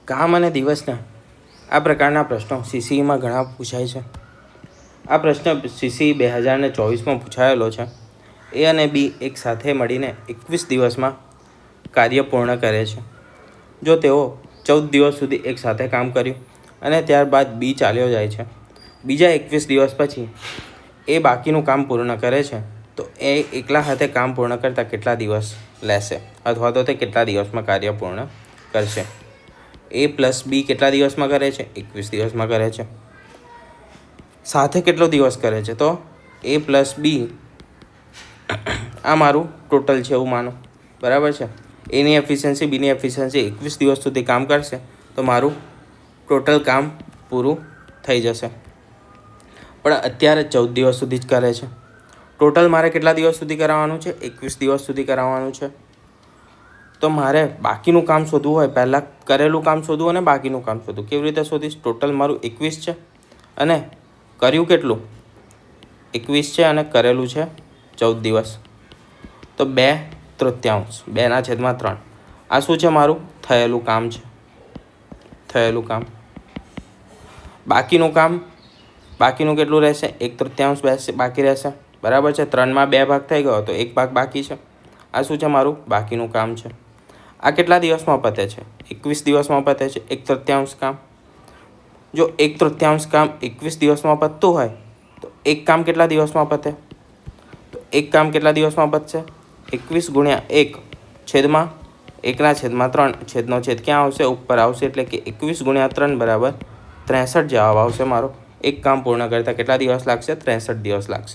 કામ અને દિવસના આ પ્રકારના પ્રશ્નો સીસીઈમાં ઘણા પૂછાય છે. આ પ્રશ્ન સીસીઈ 2024માં પૂછાયેલો છે. એ અને બી એક સાથે મળીને 21 દિવસમાં કાર્ય પૂર્ણ કરે છે. જો તેઓ 14 દિવસ સુધી એક સાથે કામ કર્યું અને ત્યારબાદ બી ચાલ્યો જાય છે, બીજા 21 દિવસ પછી એ બાકીનું કામ પૂર્ણ કરે છે, તો એ એકલા હાથે કામ પૂર્ણ કરતાં કેટલા દિવસ લેશે અથવા તો તે કેટલા દિવસમાં કાર્ય પૂર્ણ કરશે. એ પ્લસ બી કેટલા દિવસમાં કરે છે? 21 દિવસમાં કરે છે. સાથે કેટલો દિવસ કરે છે? તો એ પ્લસ બી આ મારું ટોટલ છે એવું માનો, બરાબર છે. એની એફિશિયન્સી બીની એફિશિયન્સી 21 દિવસ સુધી કામ કરશે તો મારું ટોટલ કામ પૂરું થઈ જશે. પણ અત્યારે 14 દિવસ સુધી જ કરે છે. ટોટલ મારે કેટલા દિવસ સુધી કરાવવાનું છે? 21 દિવસ સુધી કરાવવાનું છે. તો મારે બાકીનું કામ શોધવું હોય, પહેલાં કરેલું કામ શોધવું અને બાકીનું કામ શોધવું. કેવી રીતે શોધીશ? ટોટલ મારું 21 છે અને કર્યું કેટલું? 21 છે અને કરેલું છે 14 દિવસ. તો 2/3, 2/3. આ શું છે? મારું થયેલું કામ છે. થયેલું કામ. બાકીનું કેટલું રહેશે? 1/3 બાકી રહેશે, બરાબર છે. 3માં 2 ભાગ થઈ ગયો તો 1 ભાગ બાકી છે. આ શું છે? મારું બાકીનું કામ છે. આ કેટલા દિવસમાં પતે છે? 21 દિવસમાં પતે છે 1/3 કામ. જો 1/3 કામ 21 દિવસમાં પતતું હોય તો એક કામ કેટલા દિવસમાં પતે? તો એક કામ કેટલા દિવસમાં પતશે? 21 × 1 છેદમાં 1/3. છેદનો છેદ ક્યાં આવશે? ઉપર આવશે. એટલે કે 21 × 3 = 63 જવાબ આવશે મારો. એક કામ પૂર્ણ કરતાં કેટલા દિવસ લાગશે? 63 દિવસ લાગશે.